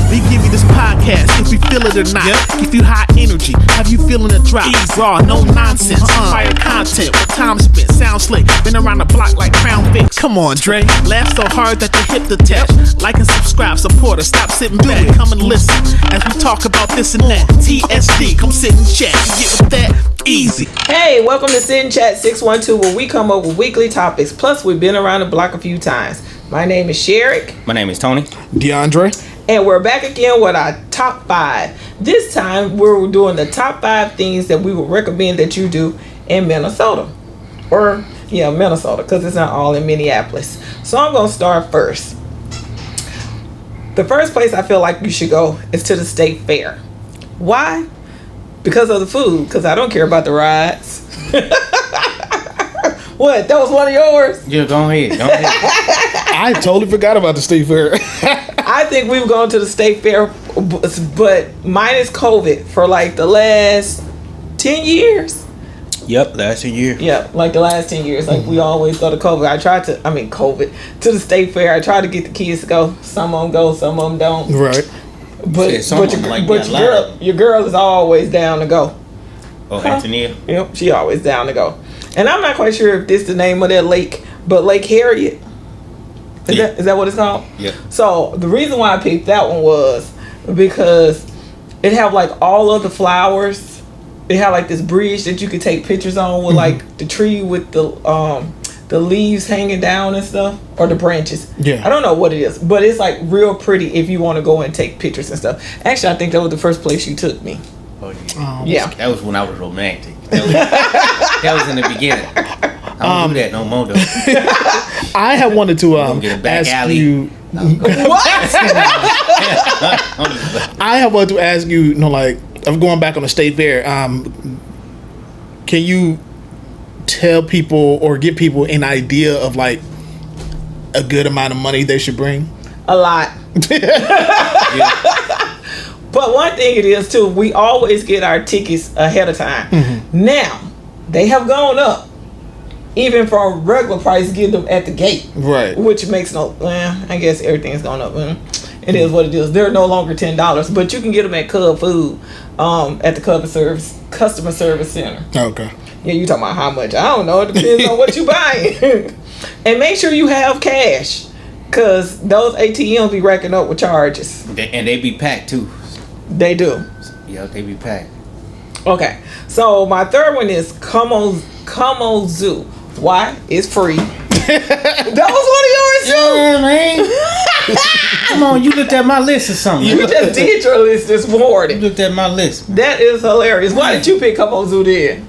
We give you this podcast if we feel it or not. If you high energy, have you feeling a drop? Raw, no nonsense, fire content with time spent, sound slick. Been around the block like Crown Vic. Come on, Dre. Laugh so hard that the hip detach. Like and subscribe, support us. Stop sitting back, come and listen as we talk about this and that. TSD, come sit and chat. You get with that? Easy. Hey, welcome to Sit and Chat 612, where we come up with weekly topics. Plus, we've been around the block a few times. My name is Sherrick. My name is Tony. DeAndre. And we're back again with our top 5. This time, we're doing the top 5 things that we would recommend that you do in Minnesota. Or, Minnesota, because it's not all in Minneapolis. So I'm going to start first. The first place I feel like you should go is to the state fair. Why? Because of the food, because I don't care about the rides. What? That was one of yours? Yeah, go ahead. I totally forgot about the state fair. I think we've gone to the state fair, but minus COVID, for like the last 10 years. Yep, last year. Yeah, like the last 10 years. Like we always go to COVID. To the state fair. I tried to get the kids to go. Some of them go, some of them don't. Right. Your girl is always down to go. Oh, Antonia? Yep, she always down to go. And I'm not quite sure if this is the name of that lake, but Lake Harriet. Is that what it's called? Yeah. So the reason why I picked that one was because it have like all of the flowers. It had like this bridge that you could take pictures on with like the tree with the leaves hanging down and stuff, or the branches. Yeah. I don't know what it is, but it's like real pretty if you want to go and take pictures and stuff. Actually, I think that was the first place you took me. Oh, yeah. Yeah. That was when I was romantic. That was in the beginning. I don't do that no more, though. I have wanted to get a back ask alley. you. What? I have wanted to ask you, I'm going back on the state fair. Can you tell people or give people an idea of like a good amount of money they should bring? A lot. Yeah. But one thing it is too, we always get our tickets ahead of time. Mm-hmm. Now, they have gone up. Even from regular price, get them at the gate. Right. Which makes I guess everything's gone up. It is what it is. They're no longer $10, but you can get them at Cub Food, at the customer service center. Okay. Yeah, you talking about how much? I don't know. It depends on what you buying. And make sure you have cash, because those ATMs be racking up with charges. And they be packed, too. They do. Yeah, they be packed. Okay, so my third one is Como Zoo. Why? It's free. That was one of yours too. Yeah, man. Come on, you looked at my list or something. You just did your list this morning. You looked at my list. That is hilarious. Why did you pick Como Zoo then?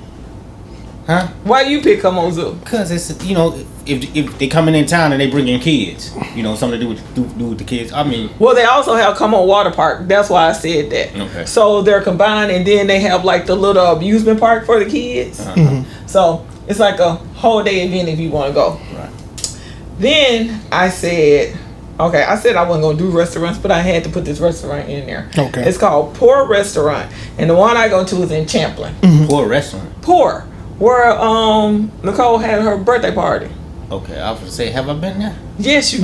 Huh? Why you pick Como Zoo? Because it's, if they coming in town and they bring in kids, something to do with the kids. I mean, Well, they also have Como Water Park. That's why I said that. Okay. So they're combined, and then they have like the little amusement park for the kids. Uh-huh. Mm-hmm. So it's like a whole day event if you want to go. Right. Then I said I wasn't going to do restaurants, but I had to put this restaurant in there. Okay. It's called Pour Restaurant, and the one I go to is in Champlin. For a restaurant. Pour, where Nicole had her birthday party. Okay, I was going to say, have I been there? Yes, you.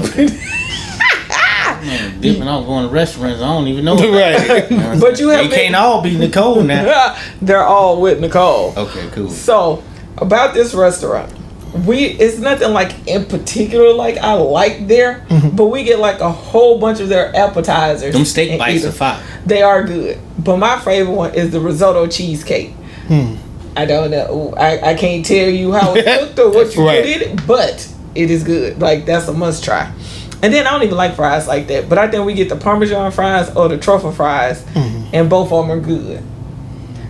Man, dipping out going to restaurants, I don't even know. Right. But you have They can't all be Nicole now. They're all with Nicole. Okay, cool. So about this restaurant, it's nothing like in particular like I like there, but we get like a whole bunch of their appetizers. Them steak and bites eat are them. fire. They are good, but my favorite one is the risotto cheesecake. I don't know. I can't tell you how it's cooked or what you Right. put in it, but it is good. Like that's a must try. And then I don't even like fries like that, but I think we get the Parmesan fries or the truffle fries, and both of them are good.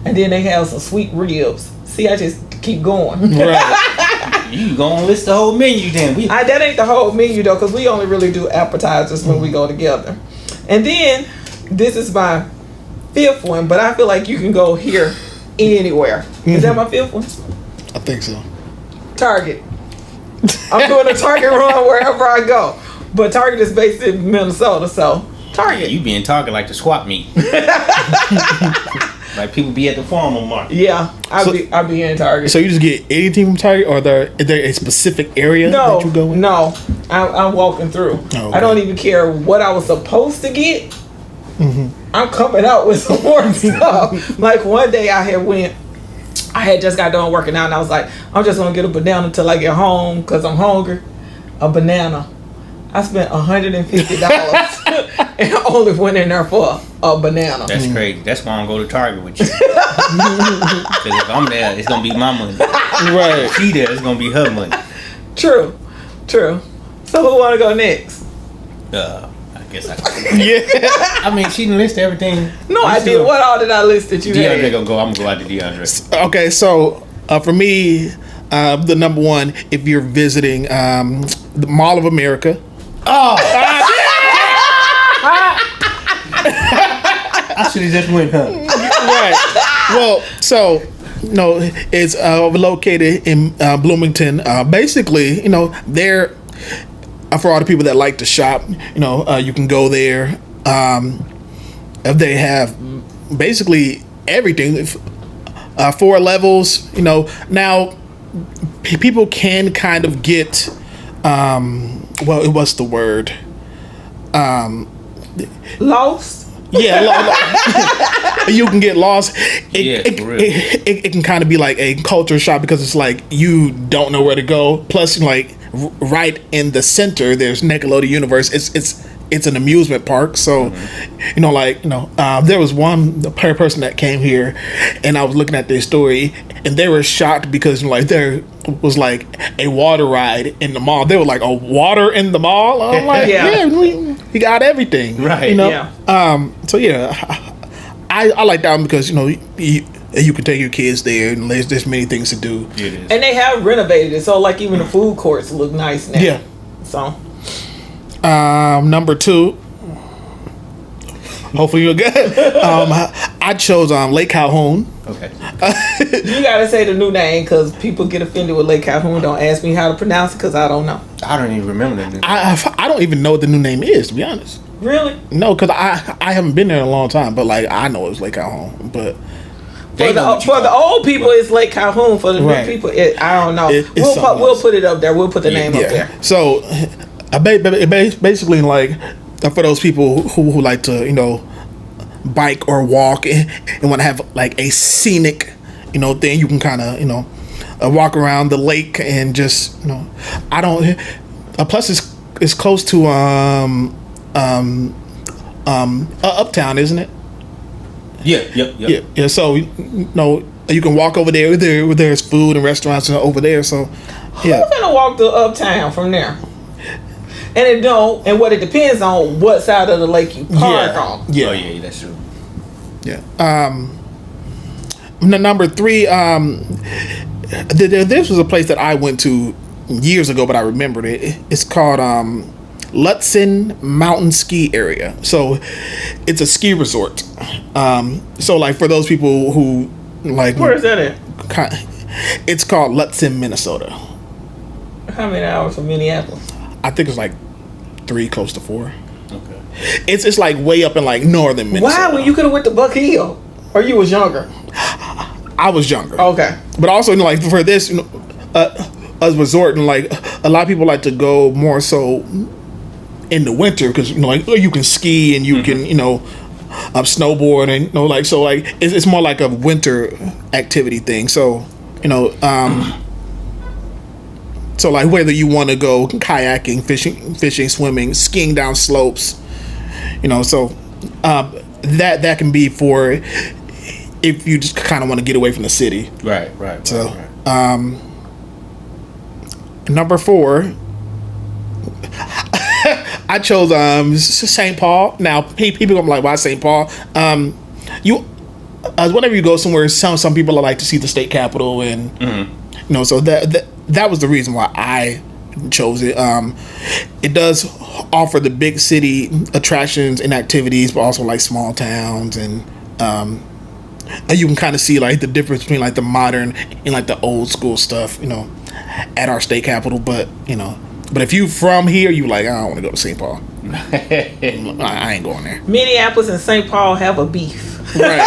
And then they have some sweet ribs. See, I just keep going. Right. You gonna list the whole menu then? That ain't the whole menu though, because we only really do appetizers when we go together. And then this is my fifth one, but I feel like you can go here anywhere. Is that my fifth one? I think so. Target. I'm doing a Target run wherever I go. But Target is based in Minnesota, so Target. You be in Target like the swap meet. Like people be at the farmer market. Yeah, I be in Target. So you just get anything from Target, or is there a specific area that you go in? No, I'm walking through. Oh, okay. I don't even care what I was supposed to get. I'm coming out with some more stuff. Like one day I had just got done working out and I was like, I'm just gonna get a banana till I get home because I'm hungry. A banana. I spent $150 and only went in there for a banana. That's crazy. That's why I don't go to Target with you. Because if I'm there, it's gonna be my money. Right. If she there, it's gonna be her money. True. So who wanna go next? I guess I. Yeah. I mean, she didn't list everything. No, I did. What all did I list that you DeAndre had? gonna go. I'm gonna go out to DeAndre. Okay, so for me, the number one, if you're visiting the Mall of America. Oh. I should have just went, huh? Right. Well, so no, it's located in Bloomington. Basically, they're for all the people that like to shop. You can go there. They have basically everything. 4 levels. Now people can kind of get. What's the word? Lost? Yeah, you can get lost. For real. It can kind of be like a culture shock because it's like you don't know where to go. Plus, like right in the center, there's Nickelodeon Universe. It's an amusement park. So, there was one person that came here, and I was looking at their story, and they were shocked because there was like a water ride in the mall. They were like, a water in the mall? I'm like, Yeah. we got everything. Right. Yeah. So yeah, I like that one because you can take your kids there and there's many things to do. It is. And they have renovated it, so like even the food courts look nice now. Yeah. So Number 2. Hopefully you're good. I chose Lake Calhoun. Okay. you gotta say the new name because people get offended with Lake Calhoun. Don't ask me how to pronounce it because I don't know. I don't even remember that. I don't even know what the new name is, to be honest. Really? No, because I haven't been there in a long time, but like I know it's Lake Calhoun. But They know what you For the call old people, it's Lake Calhoun. For the Right. new people, I don't know. It's We'll something we'll else. put it up there. We'll put the name up there. So, basically, like for those people who like to, bike or walk and want to have like a scenic, thing, you can kind of, walk around the lake and just, I don't. Plus, it's close to Uptown, isn't it? Yeah. Yeah. So, you can walk over there. There's food and restaurants over there. So, yeah. Who's gonna walk to Uptown from there? And what it depends on what side of the lake you park on. Yeah. Oh yeah, that's true. Yeah. Number 3. This was a place that I went to years ago, but I remembered it. It's called Lutsen Mountain Ski Area. So it's a ski resort. So like for those people who like, Where is that at? it's called Lutsen, Minnesota. How many hours from Minneapolis? I think it's like 3, close to 4. Okay. It's like way up in like northern Minnesota. Why? When you could have went to Buck Hill, or you was younger? I was younger. Okay. But also, like for this, a resort, and like a lot of people like to go more so in the winter because like you can ski and you can snowboard and so like it's more like a winter activity thing. So so like whether you want to go kayaking, fishing, swimming, skiing down slopes, so that can be for if you just kind of want to get away from the city. Right. So, number 4, I chose St. Paul. Now, people gonna be like, why St. Paul? Whenever you go somewhere, some people like to see the state capitol, and so that was the reason why I chose it. It does offer the big city attractions and activities, but also like small towns, and you can kind of see like the difference between like the modern and like the old school stuff, at our state capitol. But but if you from here, you like, I don't want to go to St. Paul. I ain't going there. Minneapolis and St. Paul have a beef. Right.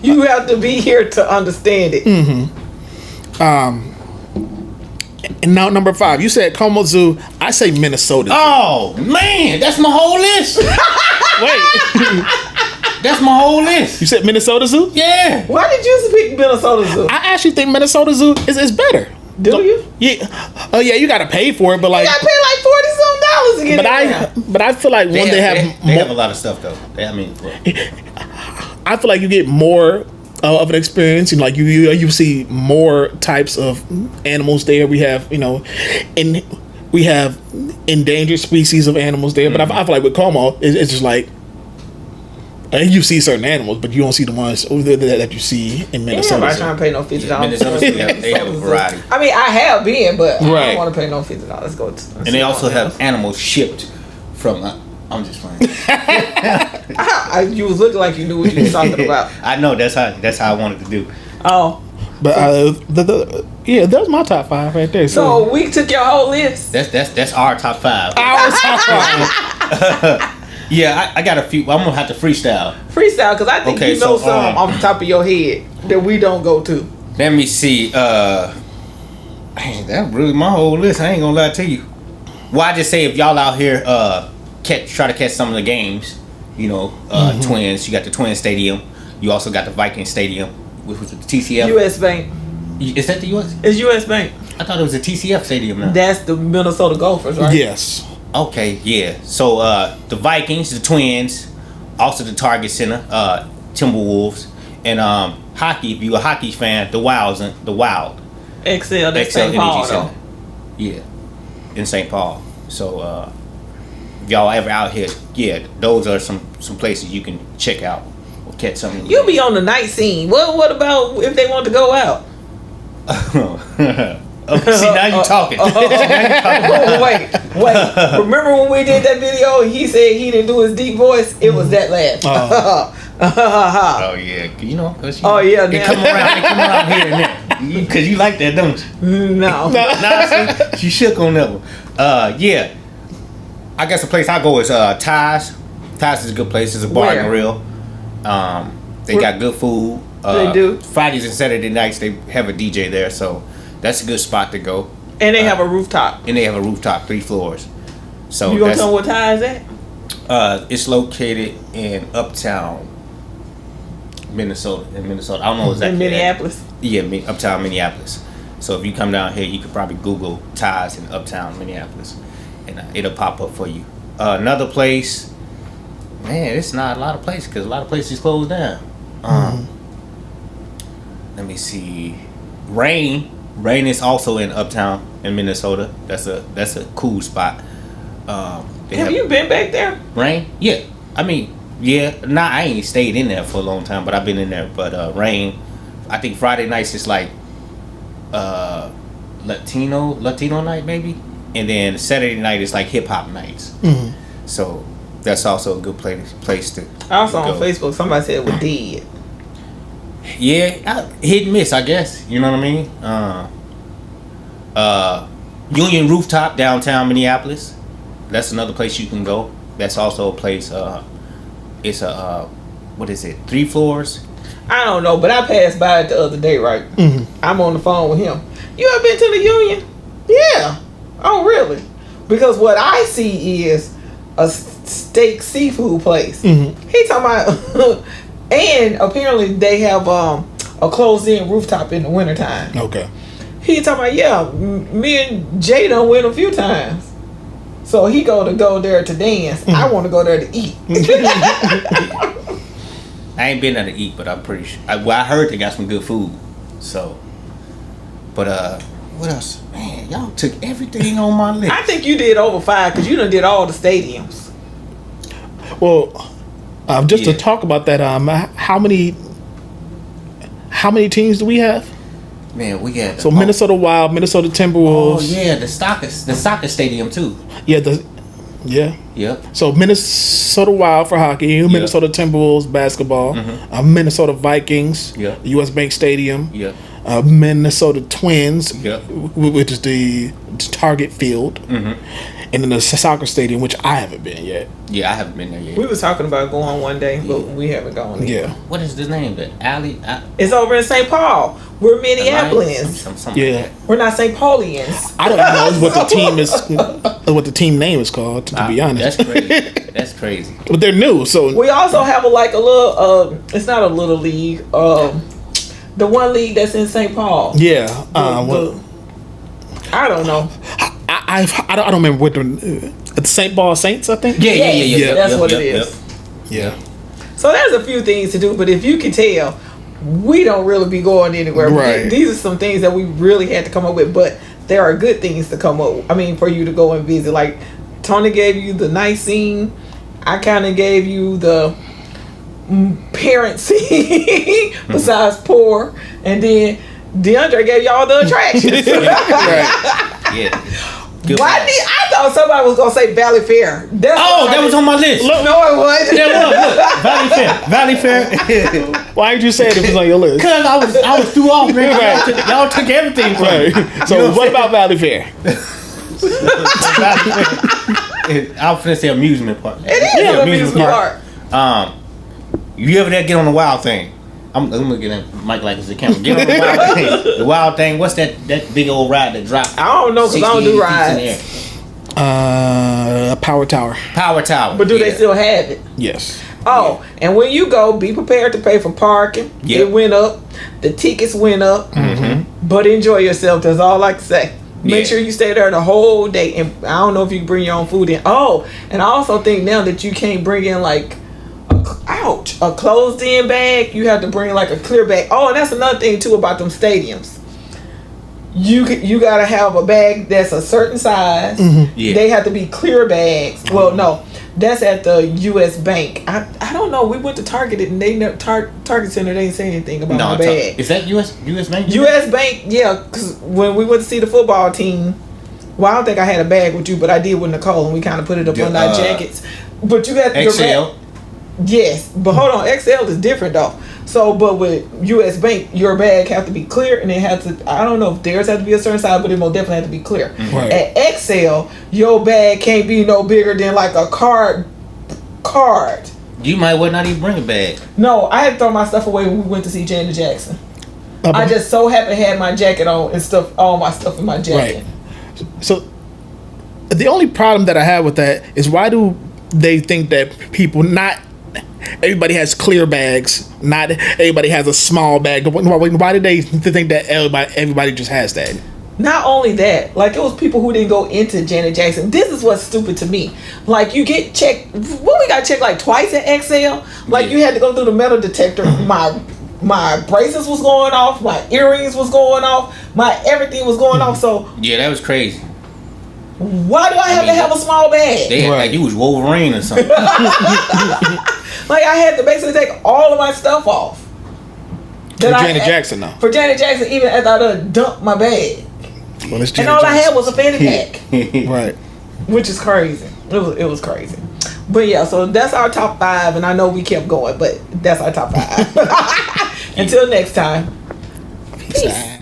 You have to be here to understand it. And now number 5, you said Como Zoo. I say Minnesota. Oh man, that's my whole list. Wait, That's my whole list. you said Minnesota Zoo? Yeah. Why did you pick Minnesota Zoo? I actually think Minnesota Zoo is better. Do you? Yeah. Oh yeah, you gotta pay for it, but like, You gotta pay like $40 to get in. but I feel like when they have they more, have a lot of stuff though. I mean, I feel like you get more of an experience. Like you see more types of animals there. We have we have endangered species of animals there. But I feel like with Como, it's just like. And you see certain animals, but you don't see the ones that you see in Minnesota. I'm not trying to pay no $50. Minnesota, they have a variety. I mean, I have been, but I Right. don't want to pay no $50. Go to. And they also have animals shipped from. I'm just playing. You was looking like you knew what you was talking about. I know that's how I wanted to do. Oh, But yeah, that's my top 5 right there. so we took your whole list. That's our top 5. our top 5. Yeah, I got a few. I'm gonna have to freestyle. Freestyle, because I think Okay, you know so, some off the top of your head that we don't go to. Let me see. Man, that really my whole list. I ain't gonna lie to you. Well, I just say if y'all out here try to catch some of the games, Twins. You got the Twin Stadium. You also got the Viking Stadium, which was the TCF. U.S. Bank. Is that the U.S.? It's U.S. Bank. I thought it was the TCF Stadium now. That's the Minnesota Gophers, right? Yes. Okay, yeah. So the Vikings, the Twins, also the Target Center, Timberwolves, and hockey. If you're a hockey fan, the Wild, Excel, that's XL St. Paul, Energy though. Center. Yeah, in St. Paul. So if y'all ever out here, yeah, those are some places you can check out or catch something. You be on the night scene. What about if they want to go out? See, now you talking. Wait. Remember when we did that video? He said he didn't do his deep voice. It was that laugh. Oh yeah, Oh, yeah, They now- come around here and there, because you like that, don't you? No. Nah, see, she shook on that one. Yeah, I guess the place I go is Ty's. Ty's is a good place. It's a bar Where? and grill. They got good food. They do. Fridays and Saturday nights they have a DJ there, so that's a good spot to go. And they have a rooftop. And they have a rooftop, 3 floors. So You gonna tell me what tie is that? it's located in Uptown, Minnesota. I don't know exactly. In Minneapolis. Yeah, Uptown Minneapolis. So if you come down here, you could probably Google Ties in Uptown Minneapolis, and it'll pop up for you. Another place, man, it's not a lot of places because a lot of places closed down. Let me see, Rain is also in Uptown in Minnesota. That's a cool spot. Have you been back there? Rain? Yeah. I mean, yeah. Nah, I ain't stayed in there for a long time, but I've been in there. But Rain, I think Friday nights is like Latino night maybe, and then Saturday night is like hip hop nights. So that's also a good place to. I saw to on go. Facebook somebody said it was dead. Yeah, hit and miss, I guess. You know what I mean? Union Rooftop downtown Minneapolis. That's another place you can go. That's also a place. It's a what is it? 3 floors. I don't know, but I passed by it the other day, right? I'm on the phone with him. You ever been to the Union? Yeah. Oh, really? Because what I see is a steak seafood place. He talking about, and apparently they have a closed-in rooftop in the wintertime. Okay. He talking about, yeah, me and Jay done went a few times. So he go there to dance. I want to go there to eat. I ain't been there to eat, but I'm pretty sure. I heard they got some good food. So, but what else? Man, y'all took everything on my list. I think you did over 5 because you done did all the stadiums. Well, just to Yeah. talk about that, how many teams do we have? Man, we got So Minnesota Wild, Minnesota Oh Timberwolves. yeah, the soccer stadium too. Yeah. Yep. So Minnesota Wild for hockey, Minnesota Timberwolves basketball, Minnesota Vikings, U.S. Bank Stadium, Yep. Minnesota Twins, Yep. which is the Target Field, and then the soccer stadium, which I haven't been yet. Yeah, I haven't been there We yet. was talking about going one day, but we haven't gone. Yet. Yeah, What is the name? The alley? It's over in St. Paul. We're Minneapolians. Something Yeah. like that. We're not St. Paulians. I don't know what the team is, what the team name is called. To be honest, That's crazy. That's crazy. but they're new, so We also have a little. It's not a little league. The one league that's in St. Paul. yeah. I don't know. I don't remember what the St. Paul Saints, I think. Yeah. Yeah. That's what it is. Yeah. So there's a few things to do, but if you can tell, we don't really be going anywhere. Right. These are some things that we really had to come up with, but there are good things to come up. I mean, for you to go and visit. Like Tony gave you the nice scene. I kind of gave you the parent scene, besides poor, and then DeAndre gave y'all the attractions. Yeah. Good Why vibes. I thought somebody was gonna say Valley Fair. That's Oh, what I that was did. on my list. No, it wasn't. Valley Fair. Why did you say it if it's on your list? Cause I was through off, man. Right. Y'all took everything from me. Right. So what about Valley Fair? I was finna say amusement park. It is an amusement park. You ever there get on the wild thing? I'm gonna get in Mike like it's a camera. Get on the wild thing. The wild thing. What's that big old ride that dropped? I don't know because I don't 60, do 80 feet in the rides. air? Power Tower. Power Tower. But do they Yeah. still have it? Yes. Oh, and when you go, be prepared to pay for parking. Yep. It went up. The tickets went up. But enjoy yourself. That's all I can say. Make Yeah. sure you stay there the whole day. And I don't know if you can bring your own food in. Oh, and I also think now that you can't bring in like a closed in bag. You have to bring like a clear bag. Oh, and that's another thing too about them stadiums. You gotta have a bag that's a certain size. Yeah. They have to be clear bags. Well, no, that's at the U.S. Bank. I don't know. We went to Target and they never Target Center. They didn't say anything about my bag. Is that U.S. Bank? U.S. Bank, yeah. Because when we went to see the football team, well, I don't think I had a bag with you, but I did with Nicole, and we kind of put it up on our jackets. But you got your bag. XL. Yes, but hold on, XL is different though. So, but with U.S. Bank, your bag have to be clear, and it has to. I don't know if theirs have to be a certain size, but it most definitely have to be clear. Right. At XL, your bag can't be no bigger than like a card. You might well not even bring a bag. No, I had to throw my stuff away when we went to see Janet Jackson. I just so happened to have my jacket on and stuff, all my stuff in my jacket. Right. So the only problem that I have with that is why do they think that people not everybody has clear bags, not everybody has a small bag? Why did they think that everybody just has that? Not only that, like it was people who didn't go into Janet Jackson. This is what's stupid to me. Like you get checked. What we got checked like twice at XL. Like you had to go through the metal detector. My bracelets was going off. My earrings was going off. My everything was going off. So Yeah, that was crazy. why do I have to have a small bag? They had like you was Wolverine or something. Like I had to basically take all of my stuff off. For Janet Jackson, though. For Janet Jackson, even after I done dumped my bag. Well, it's And Janet all I had Jackson. was a fanny pack. Right. Which is crazy. It was crazy. But yeah, so that's our top 5, and I know we kept going, but that's our top 5. Until next time. Peace.